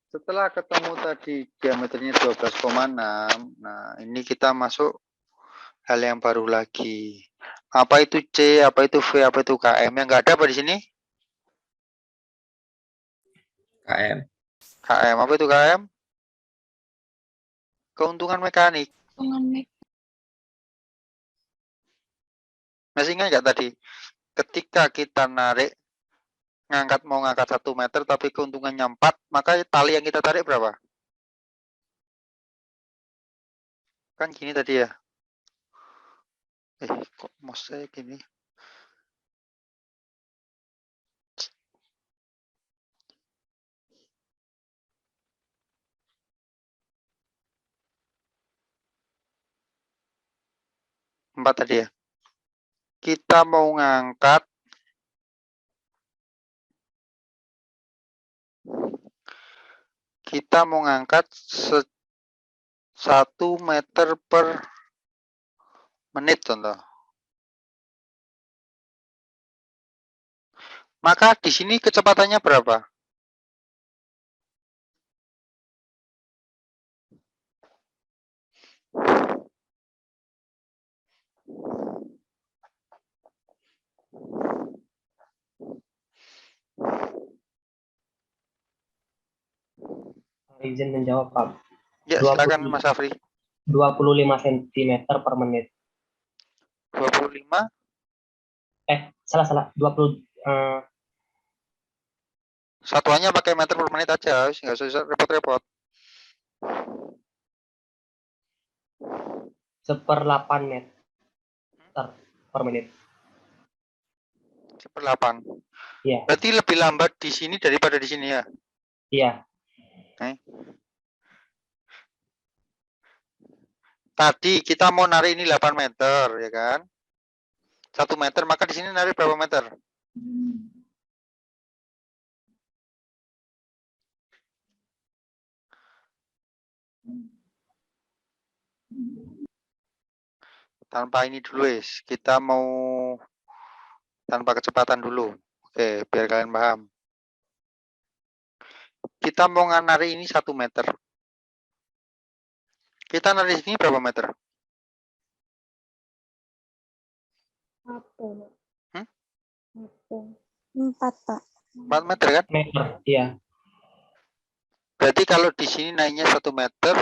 Setelah ketemu tadi diameternya 12,6, nah ini kita masuk hal yang baru lagi. Apa itu C, apa itu V, apa itu KM? Yang nggak ada apa di sini? KM. KM, apa itu KM? Keuntungan mekanik. Masih ingat nggak tadi? Ketika kita narik, mau ngangkat 1 meter, tapi keuntungannya 4, maka tali yang kita tarik berapa? Kan gini tadi ya. Kok mouse saya gini? Empat tadi ya. Kita mau ngangkat kita mau ngangkat 1 meter per menit contoh. Maka di sini kecepatannya berapa? Izin menjawab, Pak. Ya, silakan Mas Afri. 25 cm per menit. 25? Salah. 20 Satuannya pakai meter per menit aja, nggak usah repot-repot. 1/8 meter per menit. 1/8. Iya. Berarti lebih lambat di sini daripada di sini ya? Iya. Tadi kita mau narik ini 8 meter, ya kan? 1 meter, maka di sini narik berapa meter? Tanpa ini dulu, guys. Kita mau tanpa kecepatan dulu. Oke, biar kalian paham. Kita mau narik ini 1 meter. Kita narik sini berapa meter? 4, Pak. 4 meter kan? Meter, iya. Berarti kalau di sini naiknya 1 meter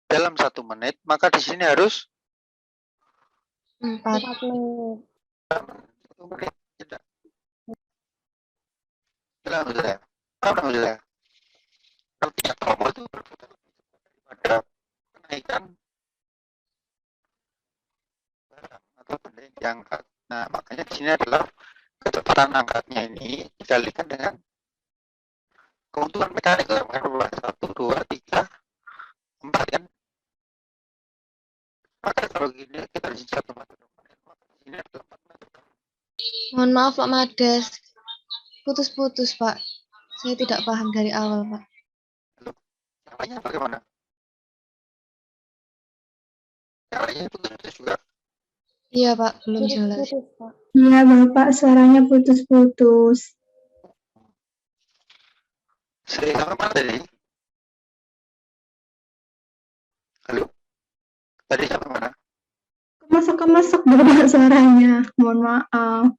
dalam 1 menit, maka di sini harus 4 menit. 1 menit. Alhamdulillah. Artinya tombol itu berputar pada kenaikan barang atau benda yang diangkat. Nah, makanya di sini adalah kecepatan angkatnya ini dikalikan dengan keuntungan mekanik. Berapa? 1, 2, 3, 4 kan? Maka kalau gini kita di 1 meter per menit, maka di sini adalah 4 meter per menit. Mohon maaf Pak Mades. Putus-putus Pak. Saya tidak paham dari awal Pak. Caranya bagaimana? Caranya putus-putus juga. Iya Pak, belum jelas. Iya Bapak, suaranya putus-putus. Saya sampai mana tadi? Halo? Tadi sampai mana? Kemasuk-kemasuk Bapak suaranya. Mohon maaf.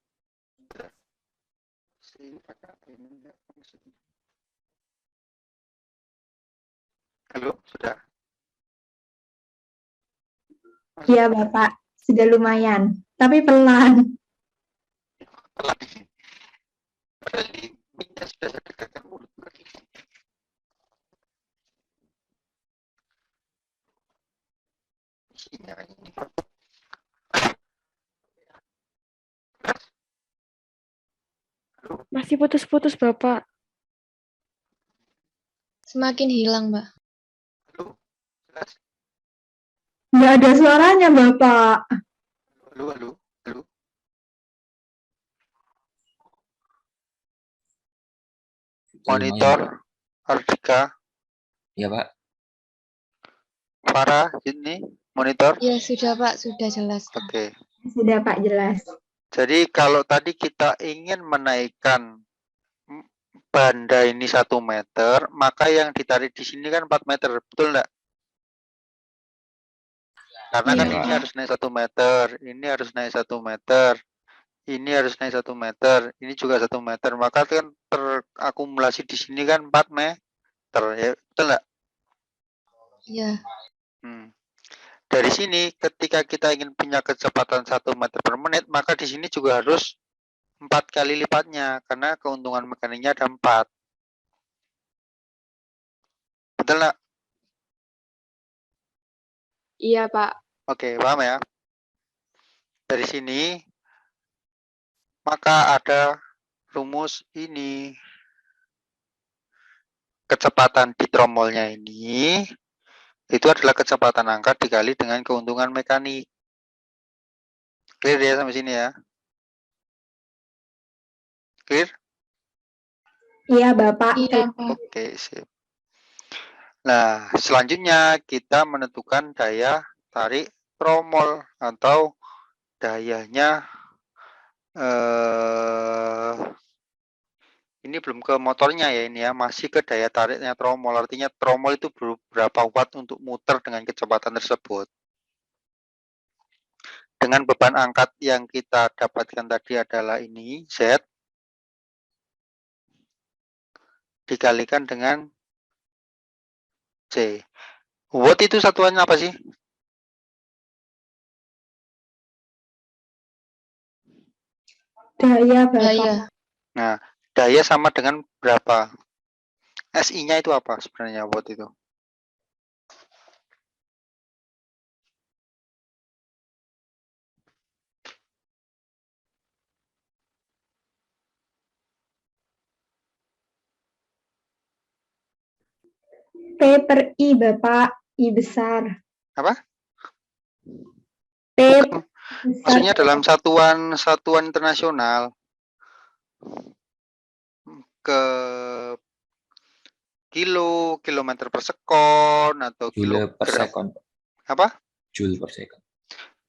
Halo, sudah? Iya Bapak, sudah lumayan. Tapi pelan. Pelan. Padahal ini minyak sudah saya dekatkan mulut lagi. Isinya ini. Masih putus-putus, Bapak. Semakin hilang Mbak. Halo, jelas? Nggak ada suaranya Bapak. Halo. Monitor, Ardika. Ya Pak. Farah, ini monitor. Ya sudah Pak, sudah jelas. Oke. Sudah Pak, jelas. Jadi kalau tadi kita ingin menaikkan banda ini 1 meter, maka yang ditarik di sini kan 4 meter, betul enggak? Karena Iya, kan Iya, ini Pak. harus naik 1 meter, ini harus naik 1 meter, ini harus naik 1 meter, ini juga 1 meter, maka kan terakumulasi di sini kan 4 meter, ya betul enggak? Iya. Dari sini ketika kita ingin punya kecepatan 1 meter per menit, maka di sini juga harus 4 kali lipatnya, karena keuntungan mekaniknya ada 4. Betul nggak? Iya, Pak. Oke, paham ya? Dari sini, maka ada rumus ini. Kecepatan di tromolnya ini, itu adalah kecepatan angkat dikali dengan keuntungan mekanik. Clear ya sampai sini ya? Clear? Iya, Bapak. Iya, Pak. Oke, sip. Nah, selanjutnya kita menentukan daya tarik tromol atau dayanya ini belum ke motornya ya ini ya, masih ke daya tariknya tromol. Artinya tromol itu berapa watt untuk muter dengan kecepatan tersebut. Dengan beban angkat yang kita dapatkan tadi adalah ini Z dikalikan dengan C. Watt itu satuannya apa sih? Daya, Bapak. Daya. Nah, daya sama dengan berapa? SI-nya itu apa sebenarnya watt itu? P per I, Bapak. I besar. Apa? P Bukan. besar. Maksudnya dalam satuan internasional ke kilometer per sekon atau Joule per kilogram. second. Apa? Joule per second.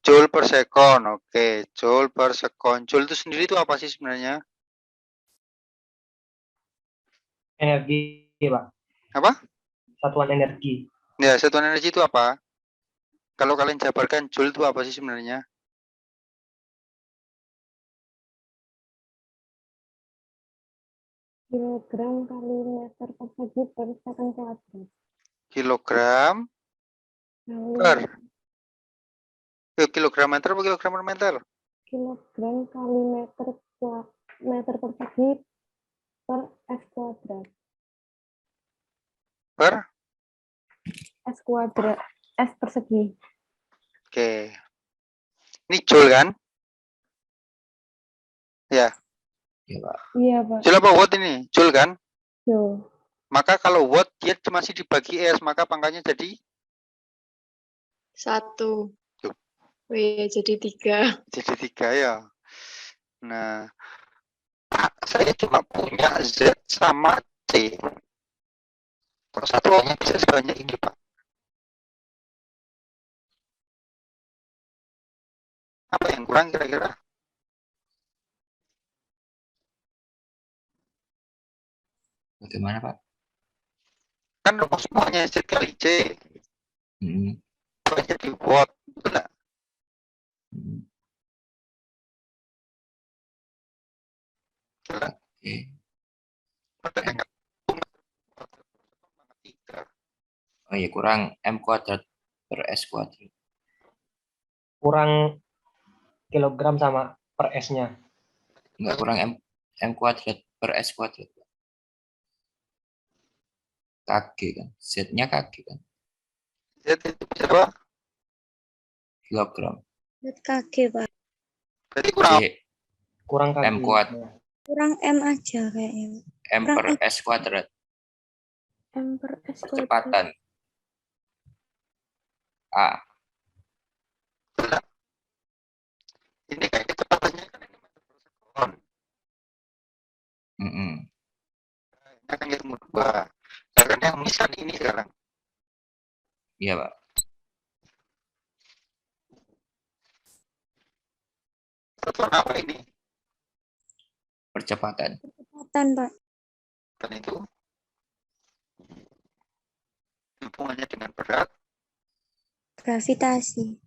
Joule per sekon. Oke, joule per sekon. Joule itu sendiri itu apa sih sebenarnya? Energi, Pak. Apa? Satuan energi. Ya, satuan energi itu apa? Kalau kalian jabarkan joule itu apa sih sebenarnya? Kilogram kali meter persegi per second kuadrat. Kilogram per kilogram meter atau kilogram per meter? Kilogram kali meter persegi per S kuadrat. Per? S kuadrat. S persegi. Oke. Ini joule kan? Ya. Iya, Pak. Iya, Pak. Joule apa watt ini? Joule kan? Yo. Maka kalau watt dia masih dibagi S, maka pangkatnya jadi 1. Tuh. Wih, jadi 3. jadi 3 ya. Nah, saya cuma punya Z sama C. Kalau satuannya bisa sebanyak ini, Pak. Apa yang kurang kira-kira? Bagaimana, Pak? Kan rumus semuanya Z kali C. Hmm. Jadi watt. Betul nggak? Hmm. Betul. Oke. Pertanyaan Oh iya, kurang M kuadrat per S kuadrat. Kurang kilogram sama per S-nya. Enggak, kurang M kuadrat per S kuadrat. Kg kan. Z-nya Kg kan. Z itu bisa apa? Kilogram. Kaki, Pak. Berarti kurang C, Kurang kaki. M kuad. Kurang M aja kayaknya. M per S kuadrat. M per S kuadrat. Percepatan. A. ini kayak kecepatannya kan ini meter per sekon. Mm-mm. Ini akan ilmu 2. Sedangkan yang misal ini sekarang. Iya, Pak. Satuan apa ini? Percepatan. Kecepatan, Pak. kecepatan itu hubungannya dengan berat. Gravitasi.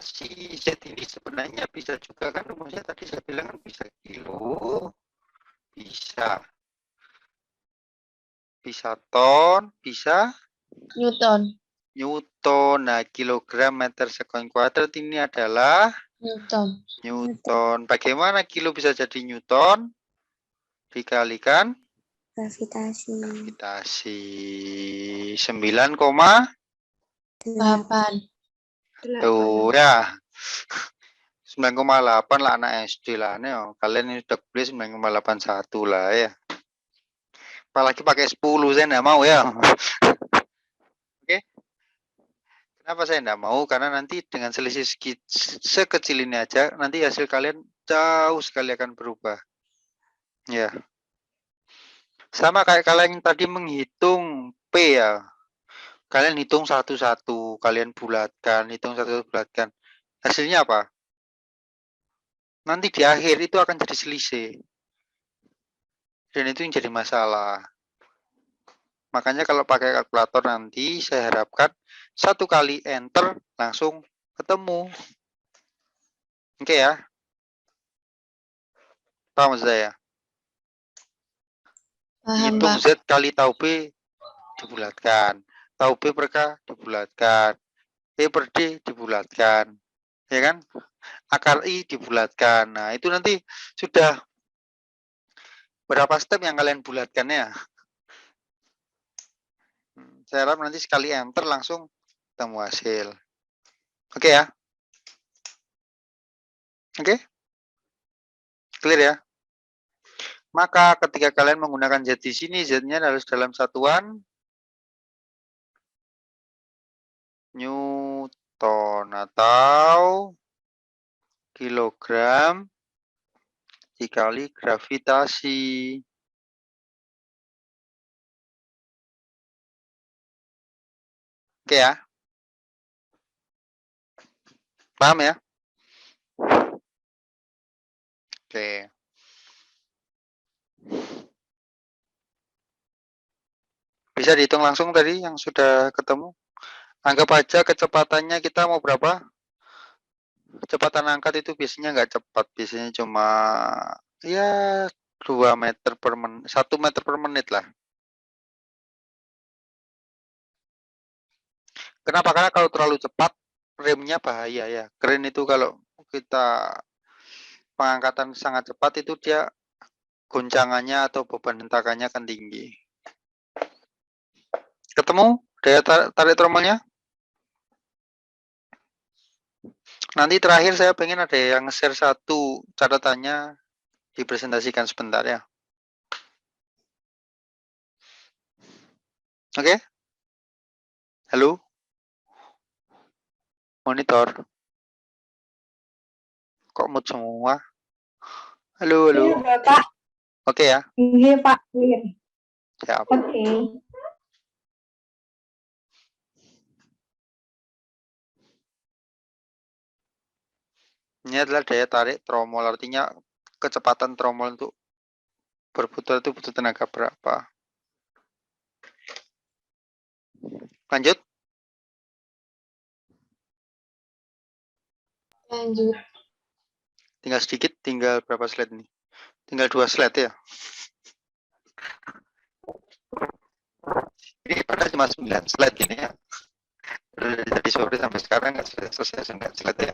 Si Z ini sebenarnya bisa juga kan rumusnya tadi saya bilang kan bisa kilo, bisa ton, bisa Newton. Newton. Nah, kilogram meter sekon kuadrat ini adalah Newton. Newton. Bagaimana kilo bisa jadi Newton? Dikalikan Gravitasi. gravitasi 9, 8. tuh ya 9,8 lah anak SD lah nih. Kalian ini udah beli 9,81 lah ya. Apalagi pakai 10 saya enggak mau ya. Oke. Kenapa saya enggak mau? Karena nanti dengan selisih sekecil ini aja nanti hasil kalian jauh sekali akan berubah. Ya. Sama kayak kalian yang tadi menghitung P ya. Kalian hitung satu-satu, kalian bulatkan, hitung satu-satu bulatkan. Hasilnya apa? Nanti di akhir itu akan jadi selisih. Dan itu yang jadi masalah. Makanya kalau pakai kalkulator nanti saya harapkan 1 kali enter langsung ketemu. Oke ya. Paham maksud saya? Paham, Hitung Pak. Z kali tau B dibulatkan. Tau B per K dibulatkan. E per D dibulatkan. Ya kan? Akar I dibulatkan. Nah, itu nanti sudah berapa step yang kalian bulatkan ya? Saya harap nanti sekali enter langsung ketemu hasil. Oke ya? Oke? Clear ya? Maka ketika kalian menggunakan Z di sini, Z-nya harus dalam satuan Newton atau kilogram dikali gravitasi. Oke ya? Paham ya? Oke. Bisa dihitung langsung tadi yang sudah ketemu? Anggap aja kecepatannya kita mau berapa? Kecepatan angkat itu biasanya nggak cepat. Biasanya cuma ya 2 meter per menit, 1 meter per menit lah. Kenapa? Karena kalau terlalu cepat remnya bahaya ya. Keren itu kalau kita pengangkatan sangat cepat itu dia goncangannya atau beban hentakannya akan tinggi. Ketemu daya tarik tromolnya? Nanti terakhir saya pengen ada yang share satu catatannya dipresentasikan sebentar ya. Oke? Halo? Monitor. Kok mood semua? Halo, halo. Iya, Bapak. Oke ya? Iya, Pak. Clear. Siap. Oke. Ini adalah daya tarik tromol, artinya kecepatan tromol untuk berputar itu butuh tenaga berapa. Lanjut. Lanjut. Tinggal sedikit, tinggal berapa slide nih? Tinggal 2 slide ya. Ini pada cuma 9 slide ini ya. Dari sore sampai sekarang nggak selesai 9 slide ya.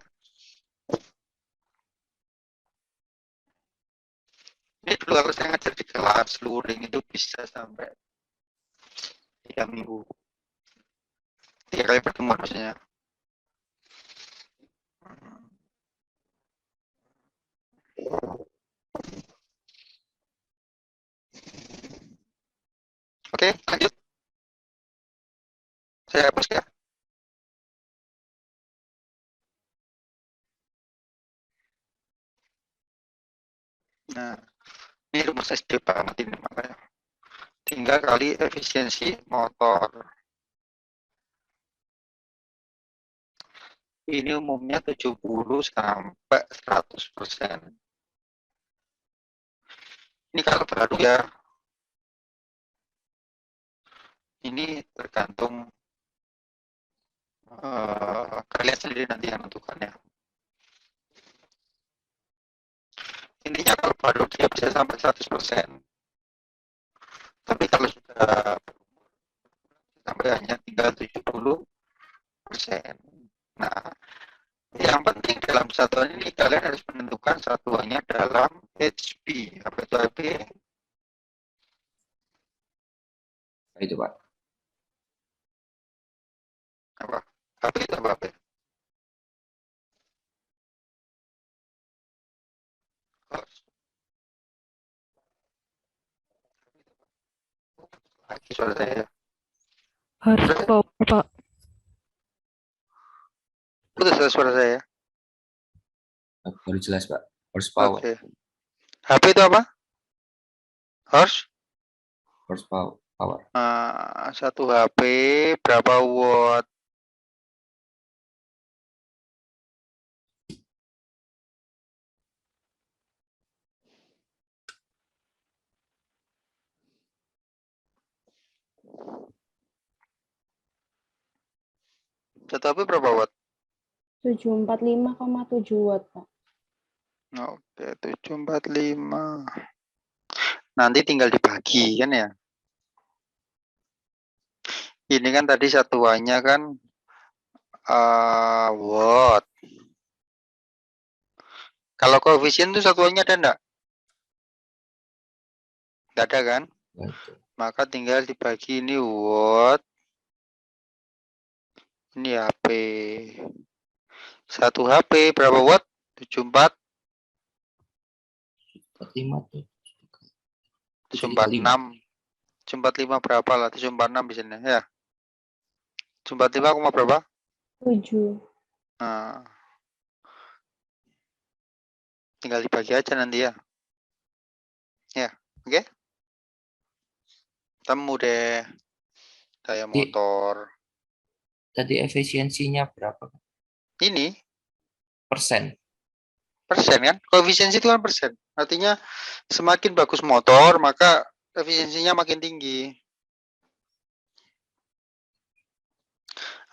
Ini dulu kalau saya ngajar di kelas luring itu bisa sampai 3 minggu. 3 kali pertemuan maksudnya. Oke, lanjut. Saya hapus ya. Nah, ini rumus SD banget ini makanya. Tinggal kali efisiensi motor. Ini umumnya 70 sampai 100%. Ini kalau baru ya, ini tergantung kalian sendiri nanti yang menentukannya. Intinya kalau baru dia bisa sampai 100%. Tapi kalau sudah sampai hanya tinggal 70%. Nah, yang penting dalam satuan ini kalian harus menentukan satuannya dalam HP. Apa itu HP? Itu Pak. Apa? HP itu apa? Lagi suara saya. Horsepower, Pak. Putus suara saya. Baru jelas Pak. Horsepower. Oke. HP itu apa? Horsepower. Power. Satu HP berapa watt? Satu HP berapa watt? 745,7 watt, Pak. Oke, 745. Nanti tinggal dibagi kan ya. Ini kan tadi satuannya kan watt. Kalau koefisien itu satuannya ada enggak? Enggak ada kan? Betul. Maka tinggal dibagi ini watt. Ini HP. Satu HP berapa watt? 74. 45 tuh. 746. 745 berapa lah? 746 di sini ya. 745 berapa? 7. Nah, tinggal dibagi aja nanti ya. Ya, oke. Temu deh daya motor. Tadi efisiensinya berapa? Ini Persen. persen kan? Koefisiensi itu kan persen. Artinya semakin bagus motor, maka efisiensinya makin tinggi.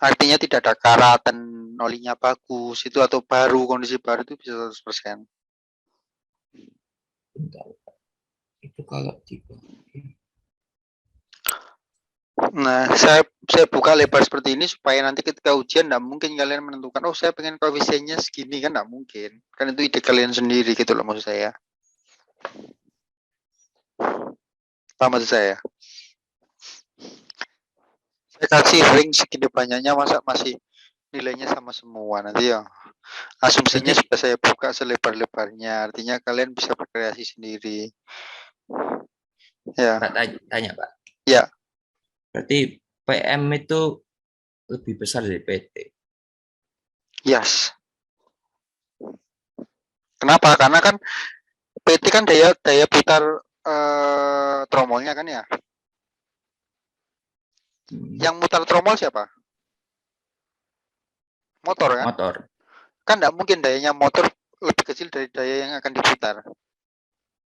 Artinya tidak ada karatan, olinya bagus itu atau baru, kondisi baru itu bisa 100%. Bentar, Pak. Itu kalau dibagi. Nah, saya buka lebar seperti ini supaya nanti ketika ujian nggak mungkin kalian menentukan, oh saya pengen koefisiennya segini, kan nggak mungkin. Kan itu ide kalian sendiri gitu loh maksud saya. Paham maksud saya? Saya kasih ring segini banyaknya, masa masih nilainya sama semua nanti ya. Asumsinya sudah saya buka selebar-lebarnya, artinya kalian bisa berkreasi sendiri. Ya. Pak, tanya Pak. Ya. Berarti PM itu lebih besar dari PT. Yes. Kenapa? Karena kan PT kan daya putar tromolnya kan ya. Yang mutar tromol siapa? Motor kan? Motor. Kan tidak mungkin dayanya motor lebih kecil dari daya yang akan diputar.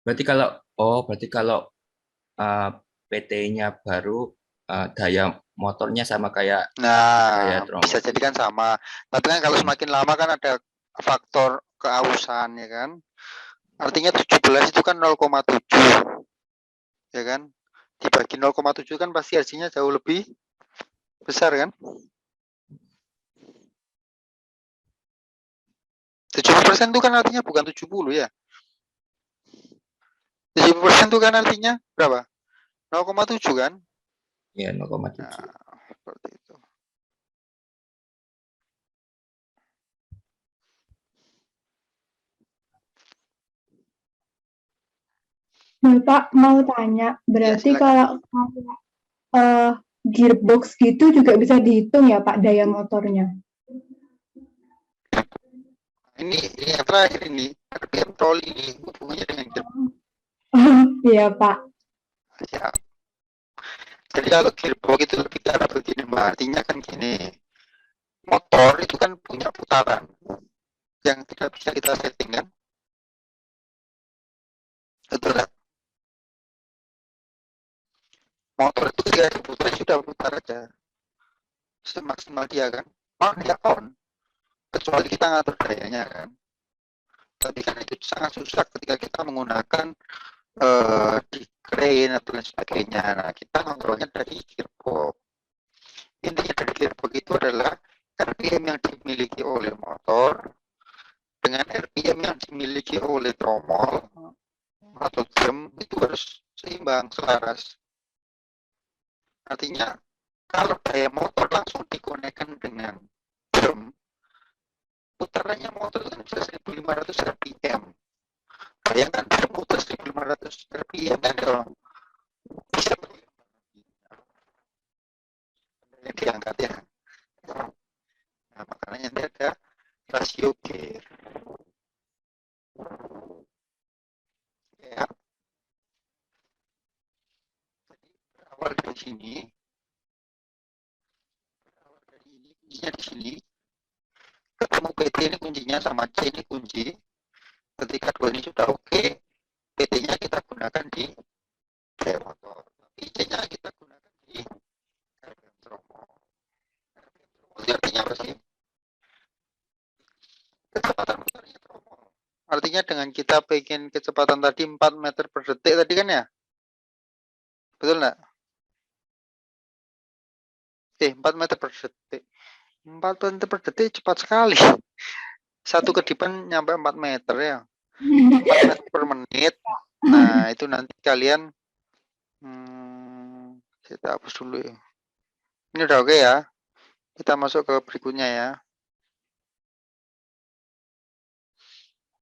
Berarti kalau PT-nya baru daya motornya sama kayak daya tromol. Bisa jadi kan sama. Tapi kan kalau semakin lama kan ada faktor keausan ya kan. Artinya 17 itu kan 0,7. Ya kan? Dibagi 0,7 kan pasti hasilnya jauh lebih besar kan? 70% itu kan artinya bukan 70 ya. 70% itu kan artinya berapa? 0,7 kan? Iya, 0,7. Nah, seperti itu. Bapak mau tanya, berarti Ya, kalau gearbox gitu juga bisa dihitung ya Pak daya motornya? Ini yang terakhir ini, RPM troli ini hubungannya dengan gearbox. Iya Pak. Ya. Jadi kalau gearbox itu lebih ke arah begini, artinya kan gini, motor itu kan punya putaran yang tidak bisa kita setting kan, betul kan? Motor itu ketika diputar sudah putar aja semaksimal dia kan, dia on, kecuali kita ngatur dayanya kan. Tapi kan itu sangat susah ketika kita menggunakan di crane atau lain sebagainya. Nah, kita kontrolnya dari gearbox. Intinya dari gearbox itu adalah RPM yang dimiliki oleh motor dengan RPM yang dimiliki oleh tromol atau drum itu harus seimbang, selaras. Artinya kalau daya motor langsung dikonekkan dengan drum, putarannya motor itu bisa 1500 rpm. Bayangkan drum putar 1500 rpm kan dong, bisa yang diangkat ya. Nah, makanya dia ada rasio gear. Ya. Jadi berawal dari sini, kuncinya di sini. Ketemu PT ini kuncinya sama C ini kunci. Ketika dua ini sudah oke, PT-nya kita gunakan di daya motor. Tapi C-nya kita gunakan di RPM tromol. Artinya apa sih? Kecepatan motornya tromol. Artinya dengan kita pengen kecepatan tadi 4 meter per detik tadi kan ya? Betul nggak? Oke, 4 meter per detik. 4 meter per detik cepat sekali. Satu kedipan nyampe 4 meter ya. 4 meter per menit. Nah, itu nanti kalian kita hapus dulu ya. Ini udah oke ya. Kita masuk ke berikutnya ya.